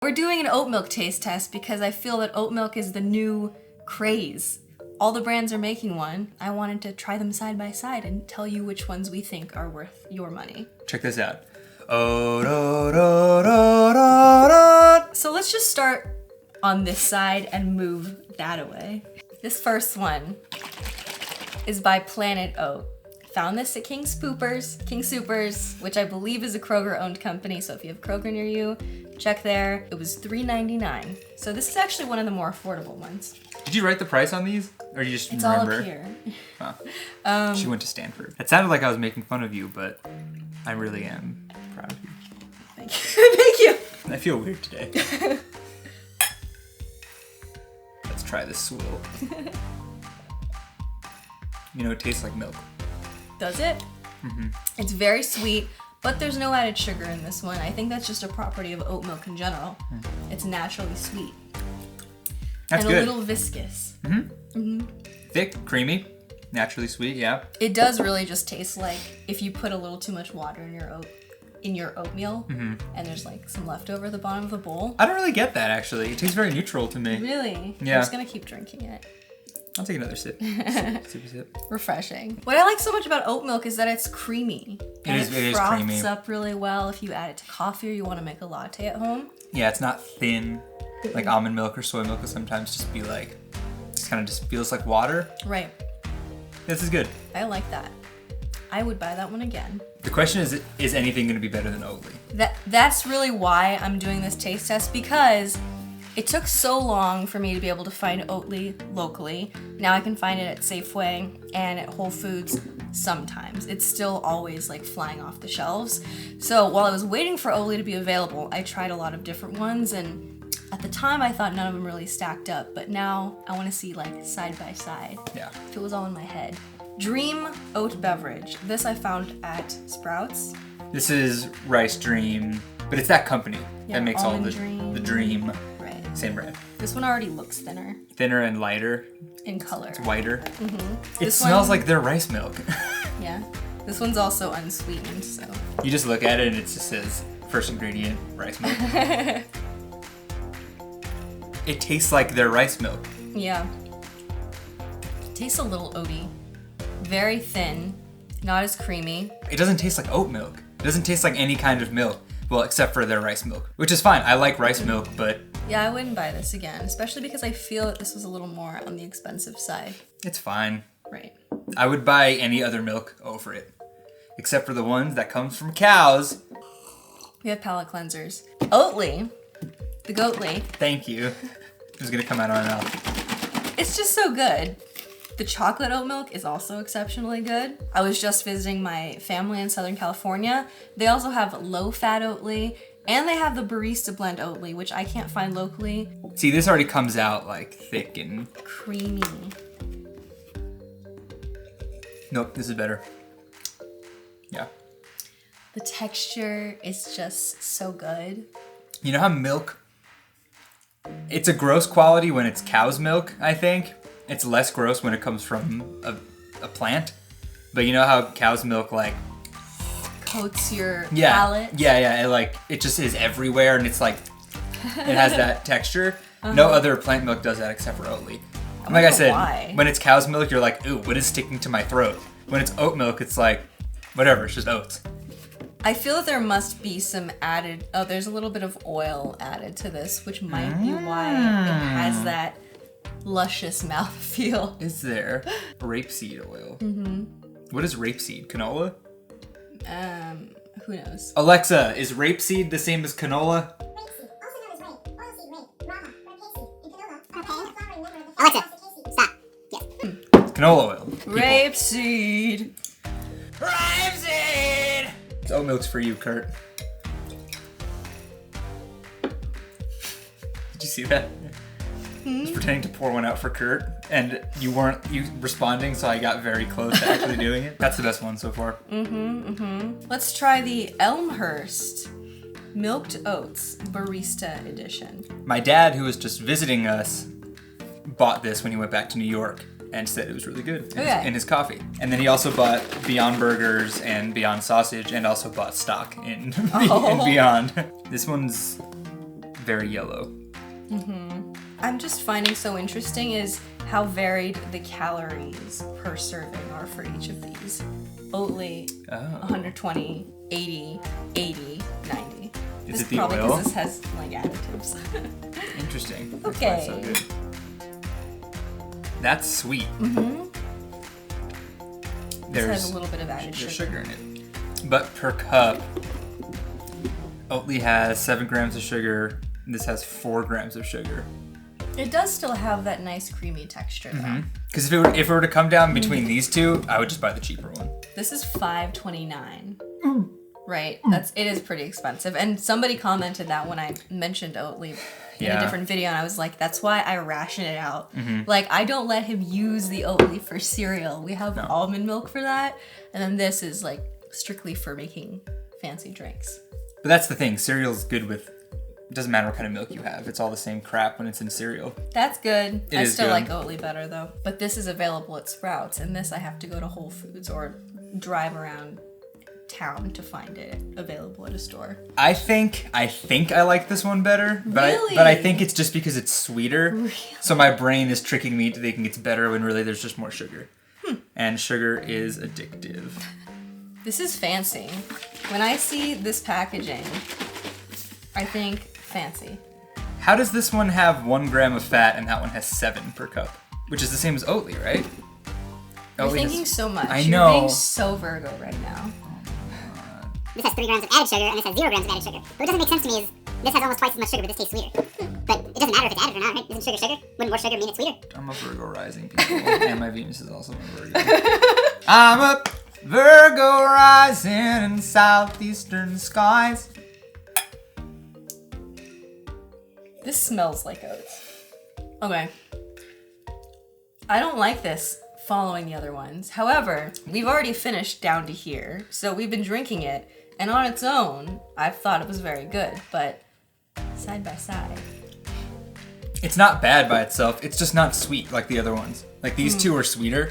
We're doing an oat milk taste test because I feel that oat milk is the new craze. All the brands are making one. I wanted to try them side by side and tell you which ones we think are worth your money. Check this out. Oat, oat, oat, oat, oat, oat. So let's just start on this side and move that away. This first one is by Planet Oat. Found this at King Soopers, which I believe is a Kroger-owned company. So if you have Kroger near you, check there. It was $3.99. So this is actually one of the more affordable ones. Did you write the price on these? Or you just It's remember? all up here. Huh. She went to Stanford. It sounded like I was making fun of you, but I really am proud of you. Thank you. Thank you. I feel weird today. Let's try this swill. You know, it tastes like milk. Does it? Mm-hmm. It's very sweet, but there's no added sugar in this one. I think that's just a property of oat milk in general. It's naturally sweet. That's and good. a little viscous. Thick, creamy, naturally sweet, yeah. It does really just taste like if you put a little too much water in your oatmeal and there's like some left over at the bottom of the bowl. I don't really get that, actually. It tastes very neutral to me. Really? Yeah. I'm just gonna keep drinking it. I'll take another sip. Sip. Refreshing. What I like so much about oat milk is that it's creamy. And It is froths creamy. up really well if you add it to coffee or you want to make a latte at home. Yeah, it's not thin, like almond milk or soy milk will sometimes just be like, just kind of just feels like water. Right. This is good. I like that. I would buy that one again. The question is anything going to be better than Oatly? That's really why I'm doing this taste test, because it took so long for me to be able to find Oatly locally. Now I can find it at Safeway and at Whole Foods sometimes. It's still always like flying off the shelves. So while I was waiting for Oatly to be available, I tried a lot of different ones, and at the time I thought none of them really stacked up, but now I want to see like side by side. Yeah. If it was all in my head. Dream Oat Beverage. This I found at Sprouts. This is Rice Dream, but it's that company Yeah, that makes all Almond the Dream. Dream. Right. Same brand. This one already looks thinner Thinner and lighter. in color. It's whiter. It This smells one- like their rice milk. Yeah. This one's also unsweetened, so. You just look at it and it just says first ingredient, rice milk. It tastes like their rice milk. Yeah. Tastes a little oaty. Very thin, not as creamy. It doesn't taste like oat milk. It doesn't taste like any kind of milk. Well, except for their rice milk, which is fine. I like rice milk, but Yeah, I wouldn't buy this again, especially because I feel that this was a little more on the expensive side. it's fine. Right. I would buy any other milk over it, except for the ones that comes from cows. We have palate cleansers. Oatly, the Goatly, Thank you. It was gonna come out of my mouth. it's just so good. The chocolate oat milk is also exceptionally good. I was just visiting my family in Southern California. They also have low-fat Oatly, and they have the Barista blend Oatly, which I can't find locally. See, this already comes out like thick and... Creamy. Nope, this is better. Yeah. The texture is just so good. You know how milk... It's a gross quality when it's cow's milk, I think. It's less gross when it comes from a plant. But you know how cow's milk, like... Coats your Yeah, palate. yeah, it just is everywhere and it's like... It has that texture. No other plant milk does that except for Oatly. And like I said, why. when it's cow's milk, you're like, ooh, what is sticking to my throat? When it's oat milk, it's like, whatever, it's just oats. I feel that there must be some added... Oh, there's a little bit of oil added to this, which might be why it has that luscious mouthfeel. Is there rapeseed oil? What is rapeseed? Canola? Who knows? Alexa, is rapeseed the same as canola? Alexa, stop. Yes. Canola oil. people. Rapeseed. Rapeseed! It's oat milk's for you, Kurt. Did you see that? I was pretending to pour one out for Kurt, and you weren't responding, so I got very close to actually doing it. That's the best one so far. Let's try the Elmhurst Milked Oats Barista Edition. My dad, who was just visiting us, bought this when he went back to New York and said it was really good in his coffee. And then he also bought Beyond Burgers and Beyond Sausage and also bought stock in, in Beyond. This one's very yellow. I'm just finding so interesting is how varied the calories per serving are for each of these. Oatly, 120, 80, 80, 90. Is it the probably oil? because this has like additives. Interesting. That's Okay. why it's so good. That's sweet. This has a little bit of added There's sugar. sugar in it. But per cup, Oatly has 7 grams of sugar. And this has 4 grams of sugar. It does still have that nice creamy texture though. Because if it were to come down between these two, I would just buy the cheaper one. This is $5.29. Right, it is pretty expensive. And somebody commented that when I mentioned Oatly in a different video, and I was like, that's why I ration it out. Like, I don't let him use the Oatly for cereal. We have almond milk for that, and then this is like strictly for making fancy drinks. But that's the thing, cereal's good with, it doesn't matter what kind of milk you have. It's all the same crap when it's in cereal. That's good. I is still good. like Oatly better though. But this is available at Sprouts, and this I have to go to Whole Foods or drive around town to find it available at a store. I think I like this one better, but Really? I think it's just because it's sweeter. So my brain is tricking me into thinking it's better when really there's just more sugar. And sugar is addictive. This is fancy. When I see this packaging, I think fancy. How does this one have 1 gram of fat and that one has 7 per cup? Which is the same as Oatly, right? You're Oatly thinking has- so much. I You're know. being so Virgo right now. This has 3 grams of added sugar, and this has 0 grams of added sugar. But what doesn't make sense to me is this has almost twice as much sugar, but this tastes sweeter. But it doesn't matter if it's added or not, right? Isn't sugar sugar? Wouldn't more sugar mean it's sweeter? I'm a Virgo rising people, and my Venus is also a Virgo. I'm a Virgo rising in southeastern skies. This smells like oats. Okay. I don't like this following the other ones. However, we've already finished down to here, so we've been drinking it, and on its own, I thought it was very good, but side by side. It's not bad by itself, it's just not sweet like the other ones. Like these two are sweeter,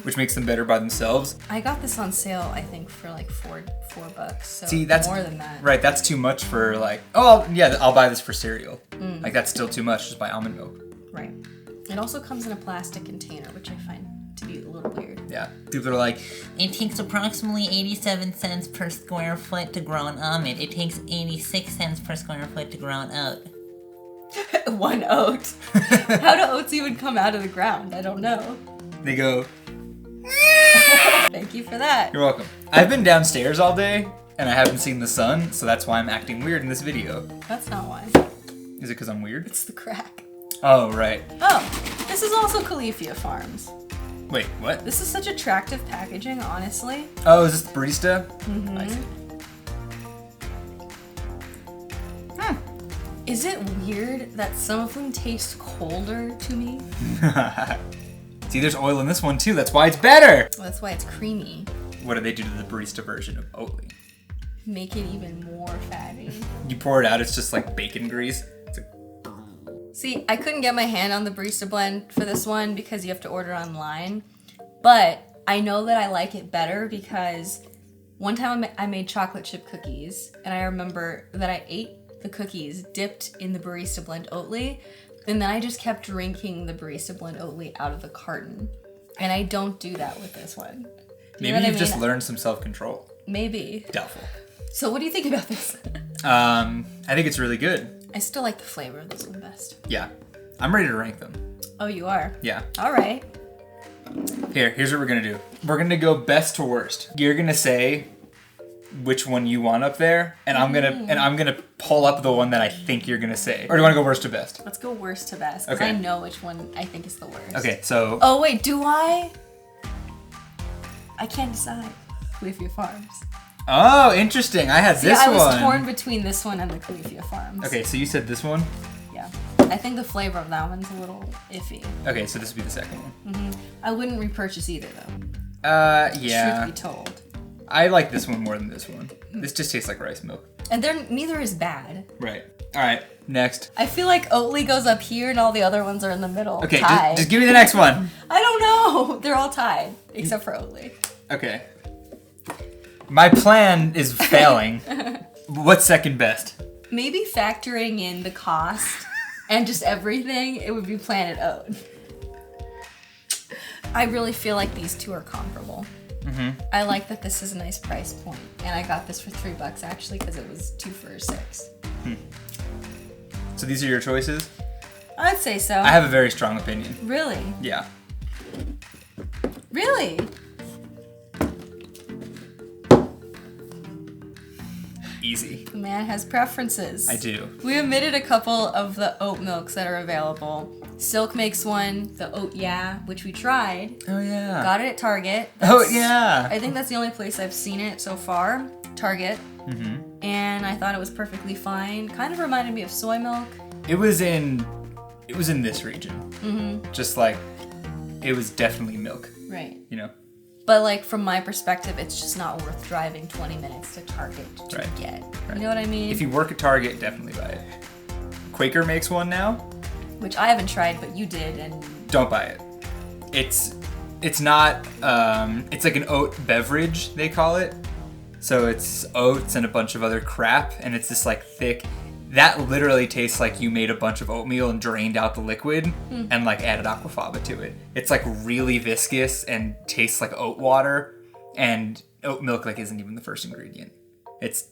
which makes them better by themselves. I got this on sale, I think, for like $4, so See, that's more than that. Right, that's too much for like, oh yeah, I'll buy this for cereal. Like that's still too much, just buy almond milk. Right. It also comes in a plastic container, which I find to be a little weird. Yeah, people are like, It takes approximately 87 cents per square foot to grow an almond. It takes 86 cents per square foot to grow an oat. 1 oat. How do oats even come out of the ground? I don't know. they go, Thank you for that. you're welcome. I've been downstairs all day, and I haven't seen the sun, so that's why I'm acting weird in this video. That's not why. Is it because I'm weird? It's the crack. Oh, right. Oh, this is also Califia Farms. Wait, what? This is such attractive packaging, honestly. Oh, is this the Barista? I see. Is it weird that some of them taste colder to me? See, there's oil in this one too. That's why it's better. That's why it's creamy. What do they do to the Barista version of Oatly? Make it even more fatty. You pour it out, it's just like bacon grease. It's like, See, I couldn't get my hand on the Barista blend for this one because you have to order online. But I know that I like it better because one time I made chocolate chip cookies, and I remember that I ate the cookies dipped in the Barista blend Oatly, and then I just kept drinking the Barista blend Oatly out of the carton. And I don't do that with this one. Do you maybe know what you've I just mean? learned some self-control. Maybe. Doubtful. So what do you think about this? I think it's really good. I still like the flavor of this one best. Yeah. I'm ready to rank them. Oh, you are? Yeah. All right. Here's what we're gonna do. We're gonna go best to worst. You're gonna say which one you want up there, and I'm gonna pull up the one that I think you're gonna say. Or do you wanna go worst to best? Let's go worst to best, because Okay. I know which one I think is the worst. Okay, so Oh, wait, do I? I can't decide. Califia Farms. oh, interesting. I had See, this I was one. torn between this one and the Califia Farms. Okay, so you said this one. Yeah. I think the flavor of that one's a little iffy. Okay, so this would be the second one. I wouldn't repurchase either, though. Yeah. Truth be told. I like this one more than this one. This just tastes like rice milk. And neither is bad. Right. All right. Next. I feel like Oatly goes up here and all the other ones are in the middle. Okay, tied. just give me the next one. I don't know. They're all tied, except for Oatly. Okay. My plan is failing. What's second best? Maybe factoring in the cost and just everything, it would be Planet Oat. I really feel like these two are comparable. Mm-hmm. I like that this is a nice price point, and I got this for $3 actually because it was 2 for $6. So these are your choices? I'd say so. I have a very strong opinion. Really? Yeah. Really? Easy. The man has preferences. I do. We omitted a couple of the oat milks that are available. Silk makes one, the Oat Yeah, which we tried. Oh yeah. Got it at Target. Oh yeah. I think that's the only place I've seen it so far. Target. Mm-hmm. And I thought it was perfectly fine. Kind of reminded me of soy milk. It was in this region. Mm-hmm. Just like, it was definitely milk. Right. You know? But like from my perspective, it's just not worth driving 20 minutes to Target to get. Right. You know what I mean? If you work at Target, definitely buy it. Quaker makes one now. Which I haven't tried, but you did, and... Don't buy it. It's not, it's like an oat beverage, they call it. So it's oats and a bunch of other crap, and it's this like thick... That literally tastes like you made a bunch of oatmeal and drained out the liquid and like added aquafaba to it. It's like really viscous and tastes like oat water, and oat milk like isn't even the first ingredient. It's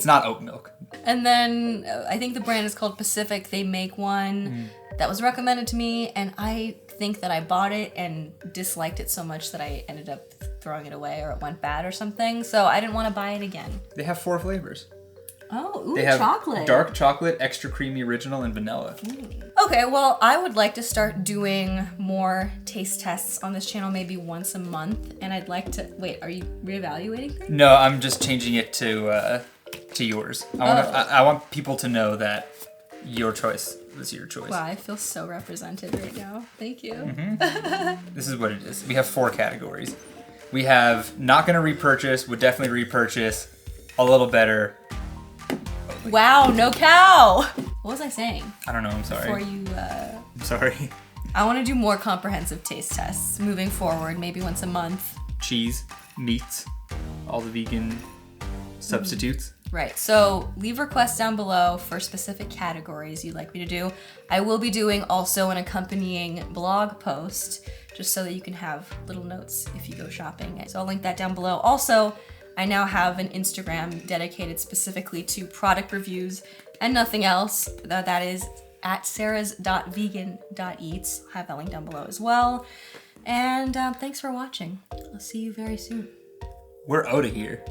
not oat milk. And then I think the brand is called Pacific. They make one that was recommended to me, and I think that I bought it and disliked it so much that I ended up throwing it away, or it went bad or something. So I didn't want to buy it again. They have 4 flavors. Oh, ooh, They have chocolate. Dark chocolate, extra creamy original, and vanilla. Okay, well, I would like to start doing more taste tests on this channel, maybe once a month. And I'd like to... Wait, are you reevaluating things? No, I'm just changing it to yours. I want people to know that your choice was your choice. Wow, I feel so represented right now. Thank you. Mm-hmm. This is what it is. We have 4 categories. We have not gonna repurchase, would definitely repurchase, a little better. Wow, no cow! What was I saying? I don't know, I'm sorry. Before you, I'm sorry. I want to do more comprehensive taste tests moving forward, maybe once a month. Cheese, meats, all the vegan substitutes. Right, so leave requests down below for specific categories you'd like me to do. I will be doing also an accompanying blog post, just so that you can have little notes if you go shopping. So I'll link that down below. Also, I now have an Instagram dedicated specifically to product reviews and nothing else. That is at sarahs.vegan.eats. I'll have that link down below as well. And thanks for watching. I'll see you very soon. We're out of here.